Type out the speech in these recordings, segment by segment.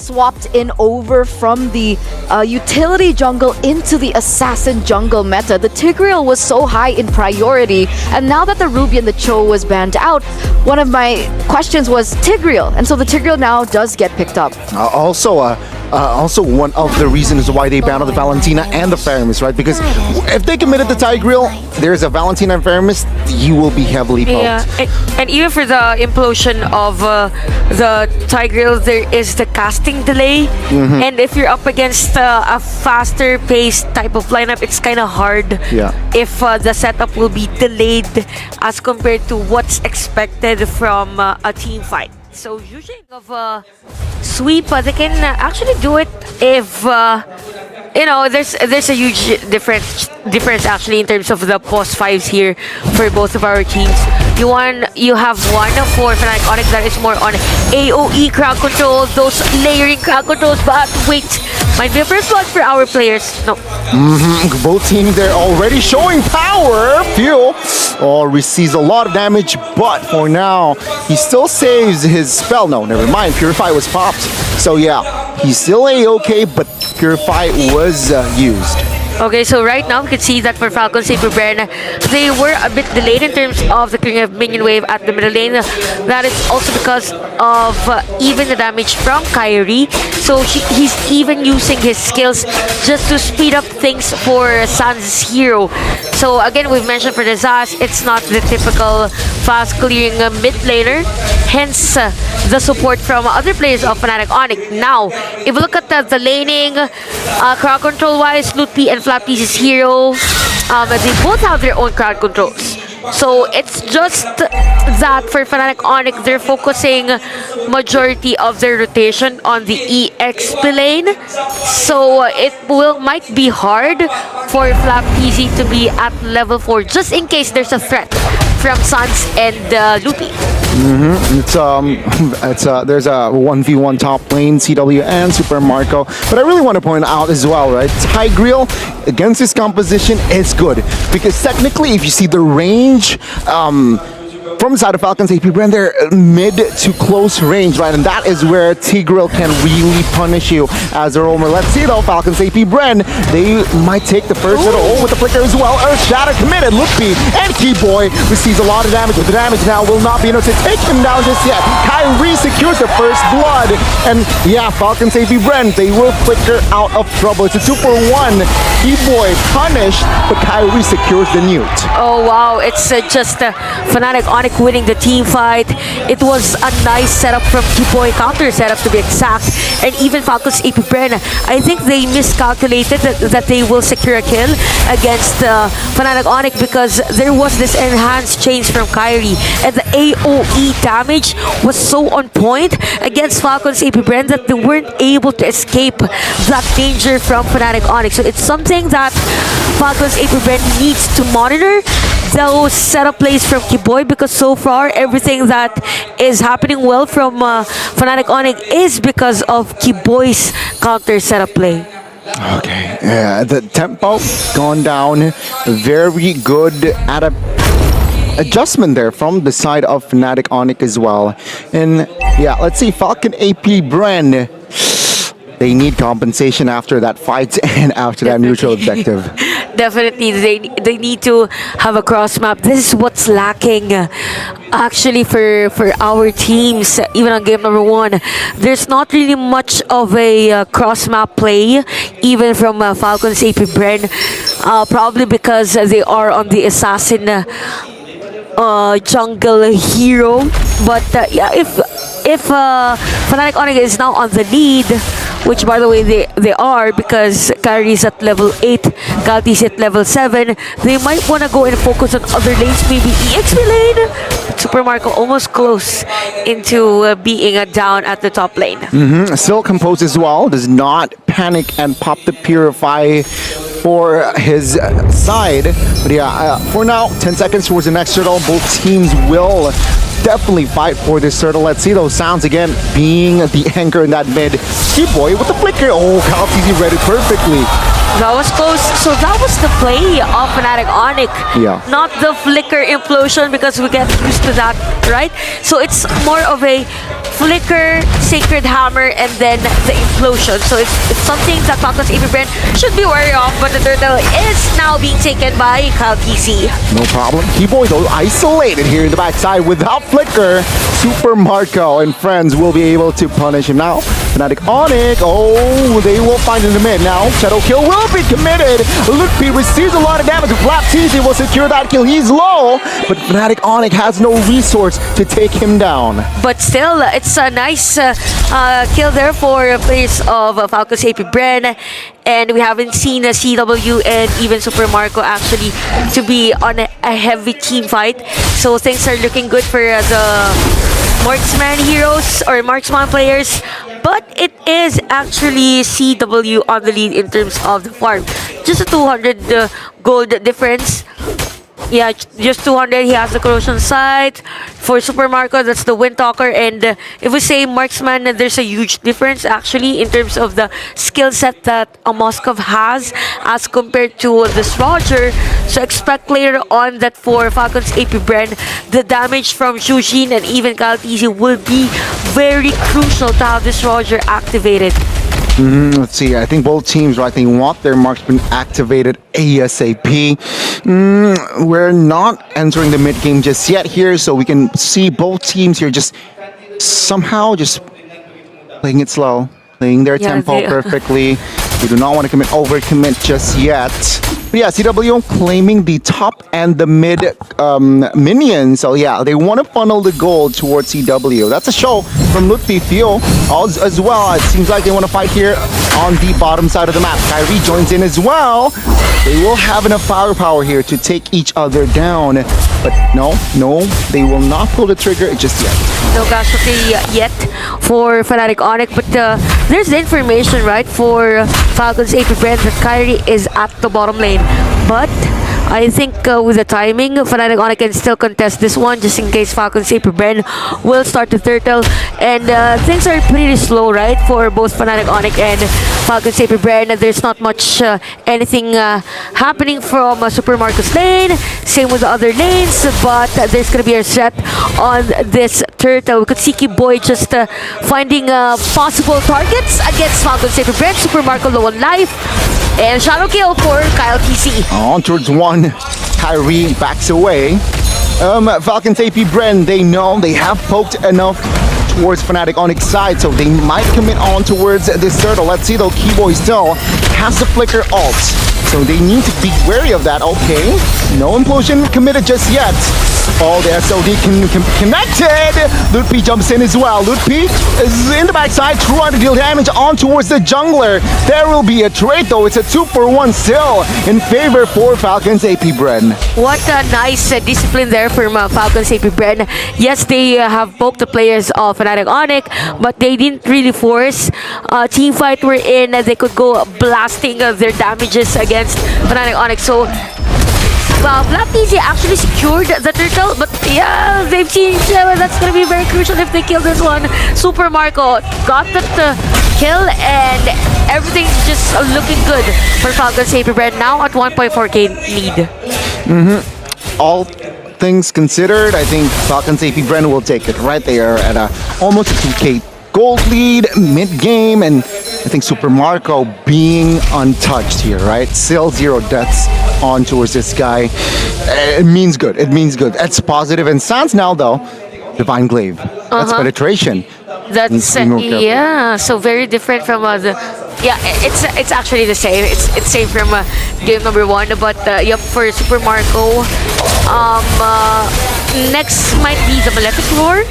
swapped in over from the utility jungle into the assassin jungle meta. The Tigreal was so high in priority, and now that the Ruby and the Cho was banned out, one of my questions was Tigreal, and so the Tigreal now does get picked up. Also, one of the reasons why they banned the Valentina and the Faramis, right? Because if they committed the Tigreal, there's a Valentina and Faramis, you will be heavily poked. Yeah, and even for the implosion of the Tigreal, there is the casting delay. And if you're up against a faster-paced type of lineup, it's kind of hard if the setup will be delayed as compared to what's expected from a team fight. So usually of sweep, they can actually do it if you know there's a huge difference actually in terms of the post fives here for both of our teams. You have one for Fnatic Onic that is more on AOE crowd control, those layering crowd controls, but wait, might be a first blood for our players. No. Both teams they're already showing power. Fuel receives a lot of damage, but for now he still saves his spell. No, never mind. Purify was popped. So yeah, he's still A-okay, but Purify was used. Okay, so right now we can see that for Falcons Apbren, they were a bit delayed in terms of the clearing of minion wave at the middle lane. That is also because of even the damage from Kyrie. So he's even using his skills just to speed up things for San's hero. So again, we've mentioned for the Zaz, it's not the typical fast clearing mid laner. Hence, the support from other players of Fnatic Onic. Now, if you look at the laning, crowd control wise, Lootpi and Flappy's hero, they both have their own crowd controls. So it's just that for Fnatic Onic, they're focusing majority of their rotation on the EXP lane. So it might be hard for Flappy to be at level 4 just in case there's a threat from Suns and Loopy. There's a 1v1 top lane, CW and Super Marco. But I really want to point out as well, right? Tigreal against his composition is good because technically, if you see the range, from the side of Falcons Apbren, they're mid to close range, right? And that is where Tigreal can really punish you as a roamer. Let's see though, Falcons Apbren, they might take the first little with the flicker as well. Earth Shatter committed. Loopy and Keyboy receives a lot of damage, but the damage now will not be enough to take him down just yet. Kyrie secures the first blood, and yeah, Falcons Apbren, they will flicker out of trouble. It's a 2-for-1. Keyboy punished, but Kyrie secures the newt. Oh wow, it's just Fnatic Onic winning the team fight. It was a nice setup from Keyboy, counter setup to be exact, and even Falcons Apbren, I think they miscalculated that they will secure a kill against Fnatic Onic because there was this enhanced change from Kyrie, and the AOE damage was so on point against Falcons Apbren that they weren't able to escape that danger from Fnatic Onic. So it's something that Falcons Apbren needs to monitor, those setup plays from Keyboy, because so far everything that is happening well from Fnatic Onic is because of Keyboy's counter setup play. Okay, yeah, the tempo gone down. Very good adjustment there from the side of Fnatic Onic as well. And yeah, let's see, Falcon Apbren, they need compensation after that fight and after that neutral objective. Definitely, they need to have a cross map. This is what's lacking actually for our teams. Even on game number 1, there's not really much of a cross map play, even from Falcons Apbren. Probably because they are on the assassin jungle hero. But yeah, if Fnatic Onic is now on the lead, which by the way they are because Kyrie's at level 8, Galti's at level 7, they might want to go and focus on other lanes, maybe EXP lane. Super Marco almost close into being down at the top lane. Still composed as well, does not panic and pop the Purify for his side. But yeah, for now, 10 seconds towards the next turtle. Both teams will definitely fight for this turtle. Let's see those sounds again, being the anchor in that mid. Keyboy with the flicker. Oh, Caltz read it perfectly. That was close. So that was the play of Fnatic Onic. Yeah. Not the flicker implosion, because we get used to that, right? So it's more of a Flicker, Sacred Hammer, and then the Implosion. So it's something that Falcons Apbren should be wary of, but the turtle is now being taken by Kyle TC. No problem. Keyboy though isolated here in the backside without Flicker. Super Marco and friends will be able to punish him now. Fnatic Onic, oh, they will find in the mid now. Shadow kill will be committed. Lutpi receives a lot of damage. Flapteasy will secure that kill. He's low, but Fnatic Onic has no resource to take him down. But still, it's a nice kill there for players of Falcons Apbren. And we haven't seen CW and even Super Marco actually to be on a heavy team fight. So things are looking good for the marksman heroes or marksman players. But it is actually CW on the lead in terms of the farm. Just a 200 gold difference. Yeah, just 200. He has the corrosion sight. For Super Marco, that's the Wind Talker. And if we say marksman, there's a huge difference actually in terms of the skill set that a Moskov has as compared to this Roger. So expect later on that for Falcons Apbren, the damage from Shujin and even Kaltizi will be very crucial to have this Roger activated. Let's see, I think both teams, right, they want their marksman activated ASAP. We're not entering the mid game just yet here, so we can see both teams here just somehow just playing it slow, playing their tempo perfectly. We do not want to overcommit just yet. But yeah, CW claiming the top and the mid minions. So yeah, they want to funnel the gold towards CW. That's a show from Lutfi Theo as well. It seems like they want to fight here on the bottom side of the map. Kyrie joins in as well. They will have enough firepower here to take each other down. But no, they will not pull the trigger just yet. No casualty yet for Fnatic Onic, but there's the information, right, for Falcons Apbren that Kyrie is at the bottom lane. But I think with the timing, Fnatic Onic can still contest this one just in case Falcons Apbren will start the turtle. And things are pretty slow, right, for both Fnatic Onic and Falcons Apbren. There's not much anything happening from Super Marco's lane. Same with the other lanes, but there's gonna be a set on this turtle. We could see Boy just finding possible targets against Falcons Apbren. Super Marco low on life. And shadow kill for Kyle TC. On towards one. Kyrie backs away. Falcons Apbren, they know they have poked enough towards Fnatic Onic's side, so they might commit on towards this turtle. Let's see though, Keyboy still has the flicker ult, so they need to be wary of that. Okay, no implosion committed just yet. Oh, the SOD connected. Lutpi jumps in as well. Lutpi is in the backside, trying to deal damage on towards the jungler. There will be a trade though. It's a 2-for-1 still in favor for Falcons Apbren. What a nice discipline there from Falcons Apbren. Yes, they have poked the players of Fnatic Onic, but they didn't really force a team fight wherein they could go blasting their damages against Fnatic Onic. So Flapteasy actually secured the turtle, but yeah, they've seen that's gonna be very crucial if they kill this one. Super Marco got that kill, and everything's just looking good for Falcons Apbren now at 1.4k lead. All things considered, I think Falcons Apbren will take it. Right, they are at almost a 2k gold lead mid-game, and I think Super Marco being untouched here, right? Still 0 deaths on towards this guy. It means good. It means good. That's positive. And Sans now, though, Divine Glaive. That's penetration. That's yeah. So very different from the. Yeah, it's actually the same. It's same from game number 1. But yep, for Super Marco, next might be the Malefic Roar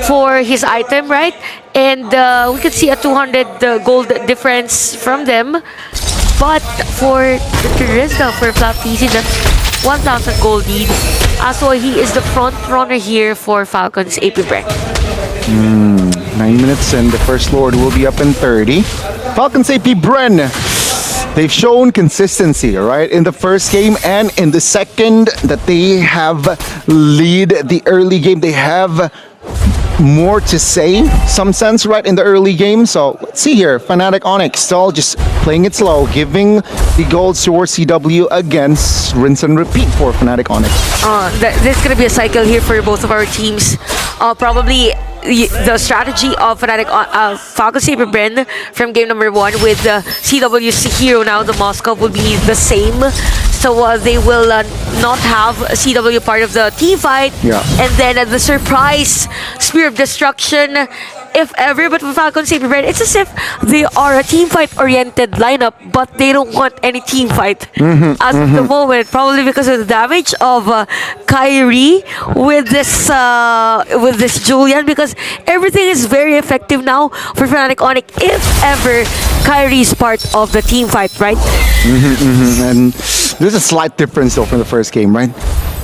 for his item, right? And we could see a 200 gold difference from them. But for the Charisma for Flapteasy, that's 1,000 gold lead. So he is the front runner here for Falcons Apbren. 9 minutes and the First Lord will be up in 30. Falcons Apbren, they've shown consistency, right? In the first game and in the second that they have lead the early game. They have more to say, some sense, right, in the early game. So let's see here. Fnatic Onic still just playing it slow, giving the golds towards CW against rinse and repeat for Fnatic Onic. There's gonna be a cycle here for both of our teams. Probably the strategy of Falcons Apbren from game number 1 with CW's hero now, the Moscow, will be the same. So they will not have CW part of the team fight. Yeah. And then the surprise Spear of Destruction, if ever. But for Falcons Apbren, it's as if they are a team fight oriented lineup, but they don't want any team fight at the moment. Probably because of the damage of Kyrie with this Julian, because everything is very effective now for Fnatic Onic if ever Kyrie is part of the team fight, right? And there's a slight difference though from the first game, right?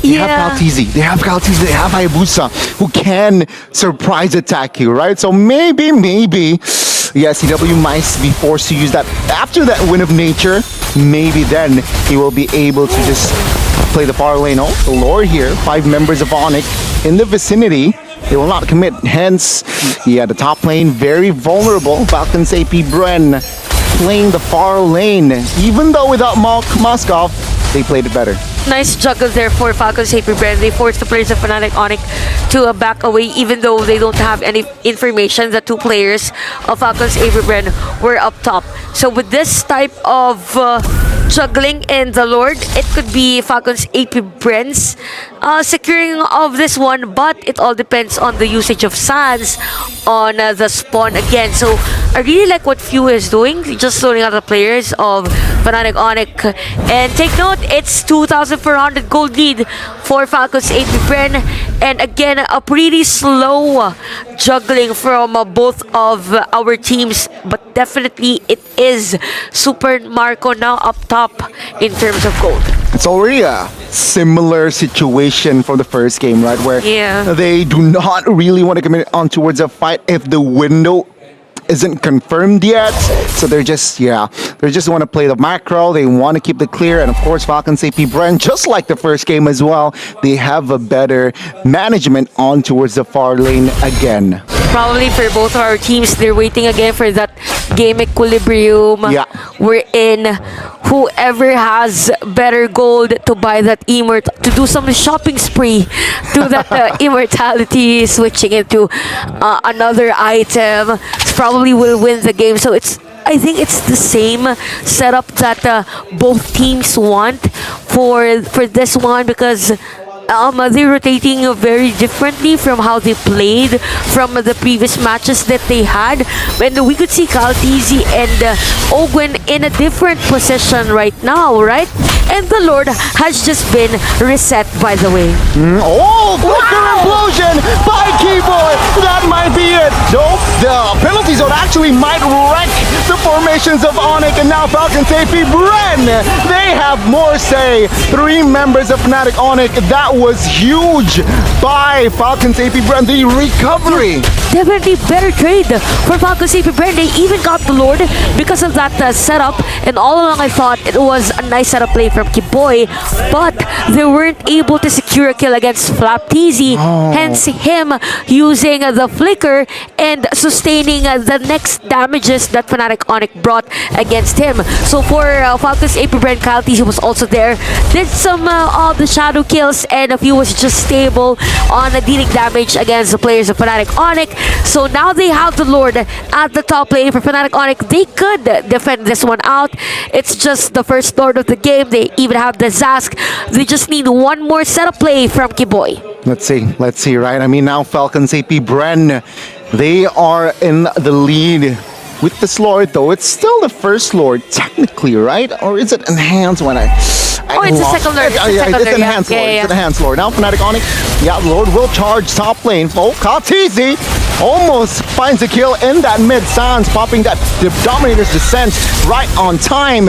They have Galtizi, they have Hayabusa, who can surprise attack you, right? So maybe, yeah, CW might be forced to use that. After that win of nature, maybe then he will be able to just play the far lane. Oh, the lore here, 5 members of Onic in the vicinity. They will not commit, hence, yeah, the top lane very vulnerable. Falcons Apbren playing the far lane. Even though without Moskov, they played it better. Nice juggle there for Falcons Apbren. They forced the players of Fnatic Onic to back away, even though they don't have any information. The 2 players of Falcons Apbren were up top. So with this type of juggling in the Lord, it could be Falcons Apbren's securing of this one, but it all depends on the usage of Sands on the spawn again. So I really like what Few is doing, just loading out the players of Fnatic Onic. And take note, it's 2,400 gold lead for Falcons Apbren. And again, a pretty slow juggling from both of our teams, but definitely it is Super Marco now up top in terms of gold. It's already a similar situation from the first game, right? Where they do not really want to commit on towards a fight if the window isn't confirmed yet. So they're just, they just want to play the macro. They want to keep it clear. And of course, Falcons Apbren, just like the first game as well, they have a better management on towards the far lane again. Probably for both of our teams, they're waiting again for that game equilibrium. We're in. Whoever has better gold to buy that to do some shopping spree to that immortality, switching into another item, probably will win the game. So I think it's the same setup that both teams want for this one, because they're rotating very differently from how they played from the previous matches that they had. And we could see Galtizi and Ogwen in a different position right now, right? And the Lord has just been reset, by the way. Oh, flicker implosion by Keyboy. That might be it. Nope, the penalty zone actually might wreck the formations of Onic, and now Falcons Apbren. They have more say. 3 members of Fnatic Onic. That was huge by Falcons Apbren. The recovery. Definitely better trade for Falcons Apbren. They even got the Lord because of that setup. And all along I thought it was a nice setup play from Kiboy, but they weren't able to secure a kill against Flapteezy. Hence him using the flicker and sustaining the next damages that Fnatic Onic brought against him. So for Falcons Apbren, Galtizi was also there. Did some of the shadow kills, and a few was just stable on dealing damage against the players of Fnatic Onic. So now they have the Lord at the top lane for Fnatic Onic. They could defend this one out. It's just the first Lord of the game. They even have the Zask. They just need one more setup play from Kiboy. Let's see, right? I mean, now Falcons Apbren, they are in the lead with this Lord, though. It's still the first Lord, technically, right? Or is it enhanced when it's a second Lord. It's enhanced Lord. It's enhanced Lord. Now Fnatic Onic, Lord will charge top lane. Oh, Galtizi almost finds a kill in that mid. Sans popping that Dominator's Descent right on time.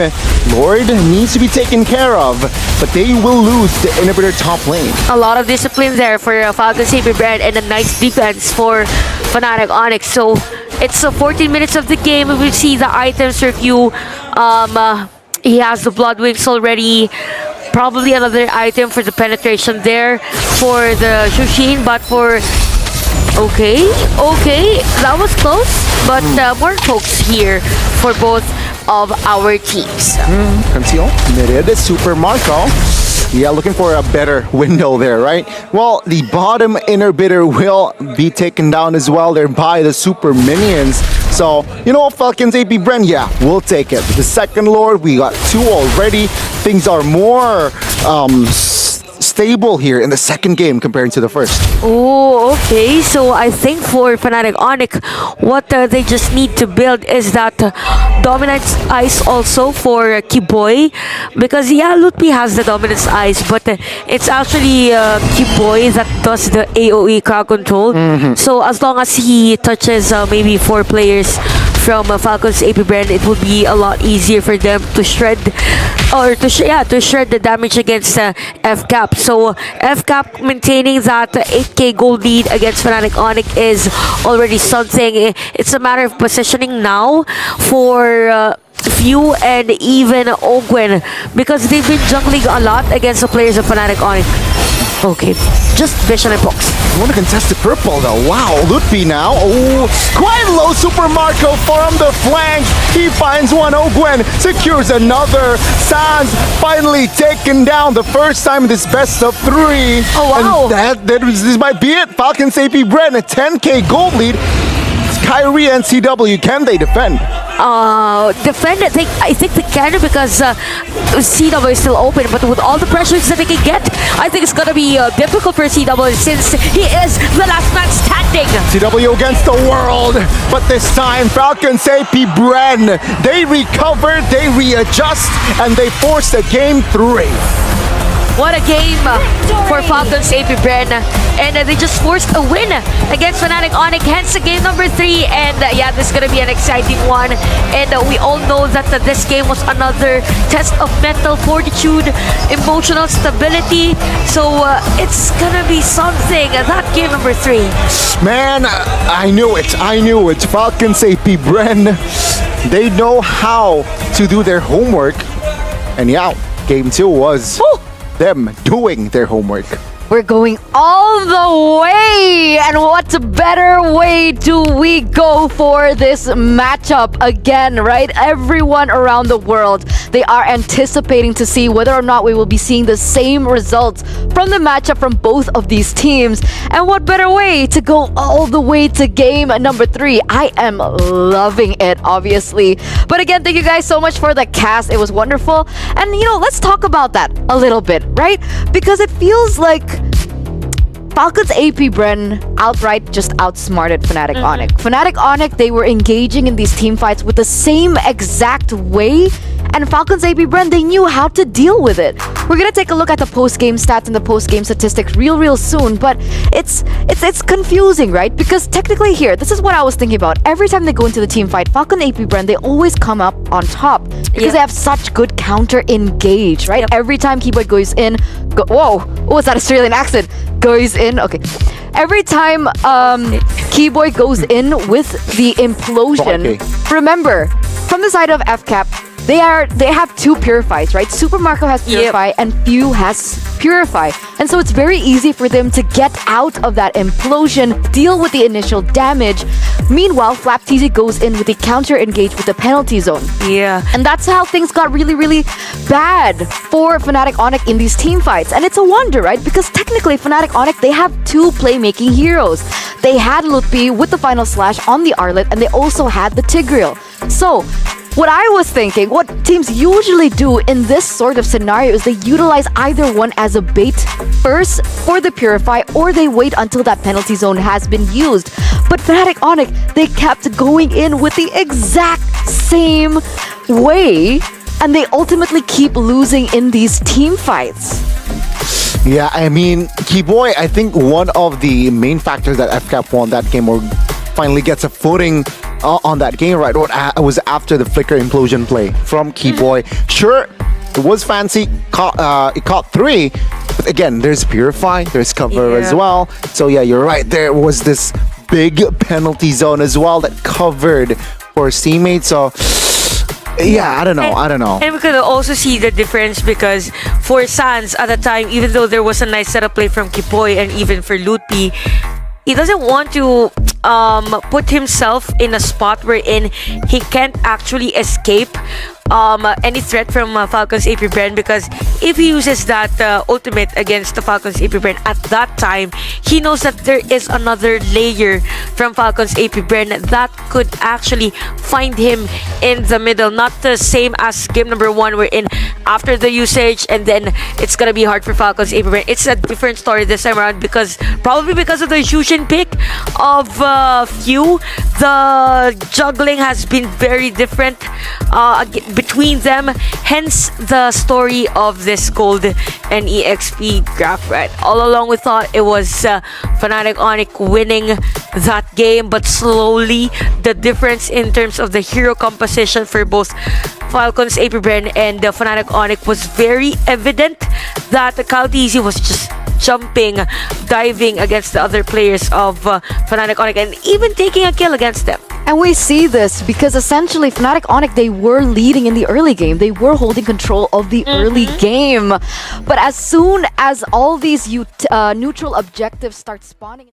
Lord needs to be taken care of, but they will lose the inhibitor top lane. A lot of discipline there for Falcons Apbren, and a nice defense for Fnatic Onic. So it's 14 minutes of the game. We see the items review. He has the Blood Wings already. Probably another item for the penetration there for the Shushin, but for Okay, that was close, but more pokes here for both of our teams. Conceal, mid, Super Marco. Yeah, looking for a better window there, right? Well, the bottom inner bidder will be taken down as well there by the super minions. So, you know what, Falcons Apbren, yeah, we'll take it. The second Lord, we got 2 already. Things are more stable here in the second game compared to the first. Oh, okay. So I think for Fnatic Onic, what they just need to build is that dominance ice also for Kiboy, because yeah, Lutpi has the dominance ice, but it's actually Kiboy that does the AOE crowd control. So as long as he touches maybe 4 players from Falcons Apbren, it will be a lot easier for them to shred or to shred the damage against FCAP. So FCAP maintaining that 8k gold lead against Fnatic Onic is already something. It's a matter of positioning now for Few and even Ogwen, because they've been jungling a lot against the players of Fnatic Onic. Okay, just vision and box. I want to contest the purple though. Wow, Lutfi now. Oh, quite low. Super Marco from the flank. He finds one. Ogwen secures another. Sans finally taken down the first time in this best of 3. Oh, wow. And this might be it. Falcons AP-Bren, a 10k gold lead. Kyrie and CW, can they defend? Defend, I think they can, because CW is still open, but with all the pressures that they can get, I think it's gonna be difficult for CW since he is the last man standing. CW against the world, but this time Falcons AP-Bren, they recover, they readjust, and they force the game 3. What a game for Falcons Apbren, and they just forced a win against Fnatic Onic, hence game number 3. And yeah, this is gonna be an exciting one, and we all know that this game was another test of mental fortitude, emotional stability, so it's gonna be something, that game number 3. Man, I knew it. Falcons AP-Bren, they know how to do their homework, and yeah, game 2 was them doing their homework. We're going all the way! And what better way do we go for this matchup again, right? Everyone around the world, they are anticipating to see whether or not we will be seeing the same results from the matchup from both of these teams. And what better way to go all the way to game number 3? I am loving it, obviously. But again, thank you guys so much for the cast. It was wonderful. And you know, let's talk about that a little bit, right? Because it feels like Falcons Apbren outright just outsmarted Fnatic Onic. Fnatic Onic, they were engaging in these team fights with the same exact way, and Falcons Apbren, they knew how to deal with it. We're gonna take a look at the post-game stats and the post-game statistics real soon, but it's confusing, right? Because technically here, this is what I was thinking about. Every time they go into the team fight, Falcons Apbren, they always come up on top because they have such good counter engage, right? Every time Keyboard goes in, whoa, what was that Australian accent? Goes in, okay. Every time Keyboy goes in with the implosion, remember, from the side of FCAP, they have 2 Purifies, right? Super Marco has Purify and Few has Purify. And so it's very easy for them to get out of that implosion, deal with the initial damage. Meanwhile, Flap TZ goes in with the counter engage with the penalty zone. Yeah. And that's how things got really bad for Fnatic Onic in these team fights. And it's a wonder, right? Because technically Fnatic Onic, they have 2 playmaking heroes. They had Lutpi with the final slash on the Arlet, and they also had the Tigreal. So what I was thinking, what teams usually do in this sort of scenario is they utilize either one as a bait first for the Purify, or they wait until that penalty zone has been used. But Fnatic Onic, they kept going in with the exact same way, and they ultimately keep losing in these team fights. Yeah, I mean, Keyboy, I think one of the main factors that FCAP won that game or finally gets a footing on that game, right, was after the Flicker implosion play from Keyboy. Sure, it was fancy, it caught 3, but again, there's Purify, there's cover as well. So yeah, you're right, there was this big penalty zone as well that covered for his teammates. So yeah, I don't know. And we could also see the difference because for Sans at the time, even though there was a nice setup play from Kipoy and even for Lutpi, he doesn't want to put himself in a spot wherein he can't actually escape any threat from Falcons Apbren, because if he uses that ultimate against the Falcons Apbren at that time, he knows that there is another layer from Falcons Apbren that could actually find him in the middle. Not the same as game number 1 wherein after the usage and then it's gonna be hard for Falcons Apbren. It's a different story this time around, because probably because of the Yushin pick of Few, the juggling has been very different between them, hence the story of this gold and EXP graph, right? All along we thought it was Fnatic Onic winning that game, but slowly the difference in terms of the hero composition for both Falcons Apbren and Fnatic Onic was very evident, that Kaltizi was just jumping, diving against the other players of Fnatic Onic and even taking a kill against them. And we see this because essentially Fnatic Onic, they were leading in the early game. They were holding control of the early game. But as soon as all these neutral objectives start spawning...